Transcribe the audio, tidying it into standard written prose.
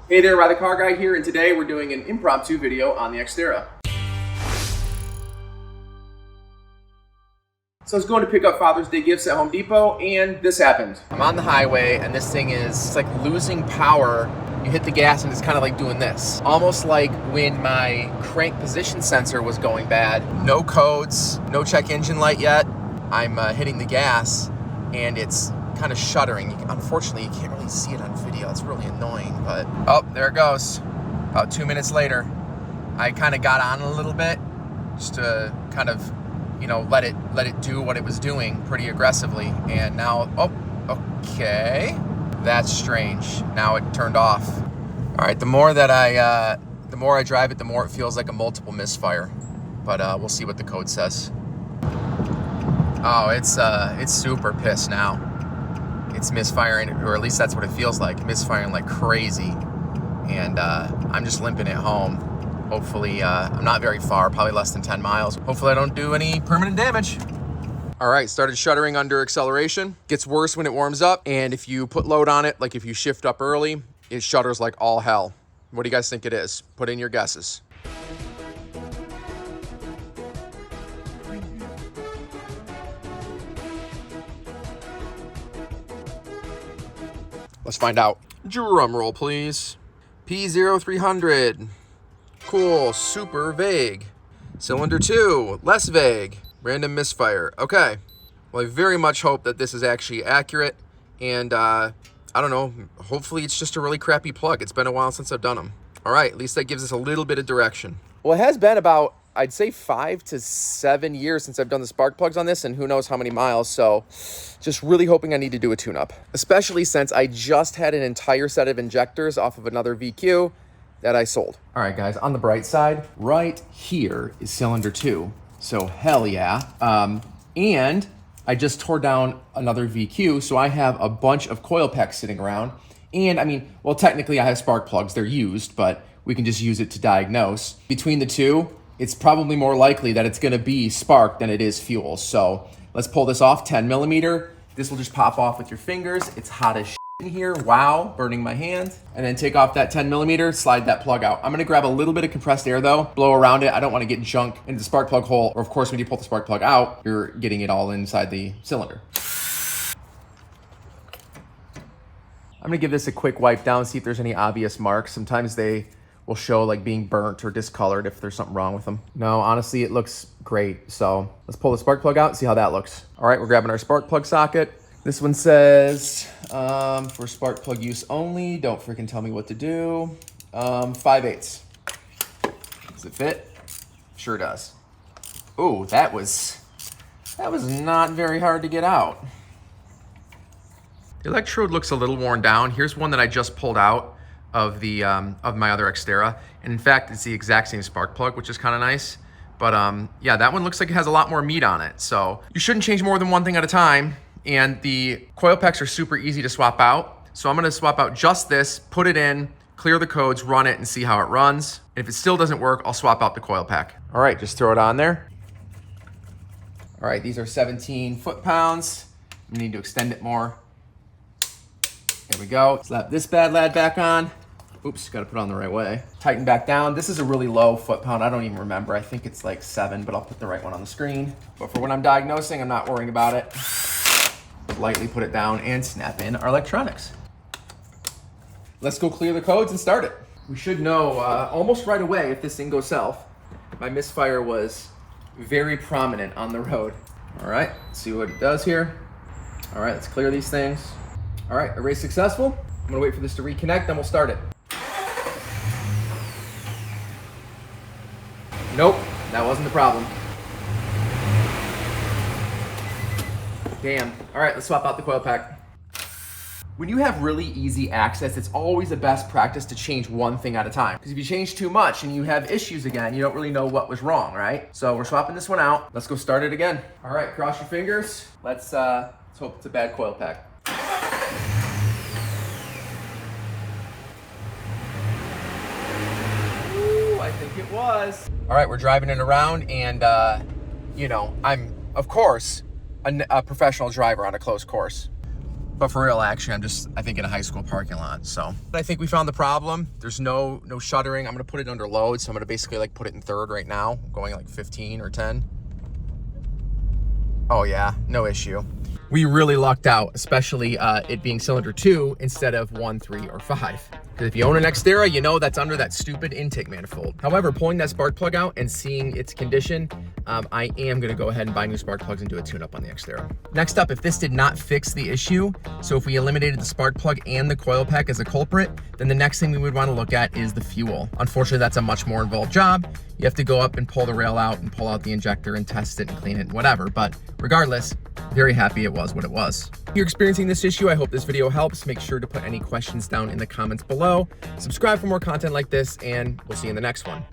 Hey there, Ride the Car Guy here, and today we're doing an impromptu video on the Xterra. So I was going to pick up Father's Day gifts at Home Depot, and this happened. I'm on the highway, and this thing is like losing power. You hit the gas, and it's kind of like doing this. Almost like when my crank position sensor was going bad. No codes, no check engine light yet. I'm hitting the gas, and it's kind of shuttering. Unfortunately, you can't really see it on video. It's really annoying, but oh, there it goes. About 2 minutes later, I kind of got on a little bit just to kind of, you know, let it do what it was doing pretty aggressively. And now, oh, okay, that's strange. Now it turned off. All right, the more I drive it, the more it feels like a multiple misfire. But we'll see what the code says. Oh, it's super pissed now. It's misfiring, or at least that's what it feels like, misfiring like crazy. And I'm just limping it home. Hopefully, I'm not very far, probably less than 10 miles. Hopefully I don't do any permanent damage. All right, started shuttering under acceleration. Gets worse when it warms up, and if you put load on it, like if you shift up early, it shutters like all hell. What do you guys think it is? Put in your guesses. Let's find out. Drum roll, please. P0300. Cool, super vague. Cylinder 2, less vague. Random misfire. Okay. Well, I very much hope that this is actually accurate. And I don't know, hopefully it's just a really crappy plug. It's been a while since I've done them. All right, at least that gives us a little bit of direction. Well, it has been about, I'd say 5 to 7 years since I've done the spark plugs on this, and who knows how many miles. So just really hoping I need to do a tune-up, especially since I just had an entire set of injectors off of another VQ that I sold. All right, guys, on the bright side, right here is cylinder 2. So hell yeah. And I just tore down another VQ, so I have a bunch of coil packs sitting around. And I mean, well, technically I have spark plugs, they're used, but we can just use it to diagnose. Between the two, it's probably more likely that it's gonna be spark than it is fuel. So let's pull this off, 10 millimeter. This will just pop off with your fingers. It's hot as shit in here, wow, burning my hand. And then take off that 10 millimeter, slide that plug out. I'm gonna grab a little bit of compressed air though, blow around it. I don't wanna get junk into the spark plug hole, or of course when you pull the spark plug out, you're getting it all inside the cylinder. I'm gonna give this a quick wipe down, see if there's any obvious marks. Sometimes they will show like being burnt or discolored if there's something wrong with them. No, honestly, it looks great. So let's pull the spark plug out and see how that looks. All right, we're grabbing our spark plug socket. This one says, for spark plug use only, don't freaking tell me what to do. 5/8. Does it fit? Sure does. Ooh, that was not very hard to get out. The electrode looks a little worn down. Here's one that I just pulled out of the of my other Xterra, and in fact it's the exact same spark plug, which is kind of nice. But yeah, that one looks like it has a lot more meat on it, so you shouldn't change more than one thing at a time. And the coil packs are super easy to swap out, so I'm going to swap out just this, put it in, clear the codes, run it, and see how it runs. And if it still doesn't work, I'll swap out the coil pack. All right, just throw it on there. All right, these are 17 foot-pounds. We need to extend it more. There we go. Slap this bad lad back on. Oops, got to put it on the right way. Tighten back down. This is a really low foot-pound. I don't even remember. I think it's like 7, but I'll put the right one on the screen. But for when I'm diagnosing, I'm not worrying about it. Lightly put it down and snap in our electronics. Let's go clear the codes and start it. We should know almost right away if this thing goes south. My misfire was very prominent on the road. All right, let's see what it does here. All right, let's clear these things. All right, erase successful. I'm gonna wait for this to reconnect, then we'll start it. Nope, that wasn't the problem. Damn. All right, let's swap out the coil pack. When you have really easy access, it's always the best practice to change one thing at a time. Because if you change too much and you have issues again, you don't really know what was wrong, right? So we're swapping this one out. Let's go start it again. All right, cross your fingers. Let's hope it's a bad coil pack. Ooh, I think it was. All right, we're driving it around, and you know, I'm, of course, a professional driver on a closed course. But for real, actually, I think in a high school parking lot. So I think we found the problem. There's no shuttering. I'm gonna put it under load. So I'm gonna basically like put it in third right now, going like 15 or 10. Oh yeah, no issue. We really lucked out, especially it being cylinder 2 instead of 1, 3, or 5. Because if you own an Xterra, you know that's under that stupid intake manifold. However, pulling that spark plug out and seeing its condition, I am gonna go ahead and buy new spark plugs and do a tune-up on the Xterra. Next up, if this did not fix the issue, so if we eliminated the spark plug and the coil pack as a culprit, then the next thing we would wanna look at is the fuel. Unfortunately, that's a much more involved job. You have to go up and pull the rail out and pull out the injector and test it and clean it and whatever. But regardless, very happy it was what it was. If you're experiencing this issue, I hope this video helps. Make sure to put any questions down in the comments below. Subscribe for more content like this, and we'll see you in the next one.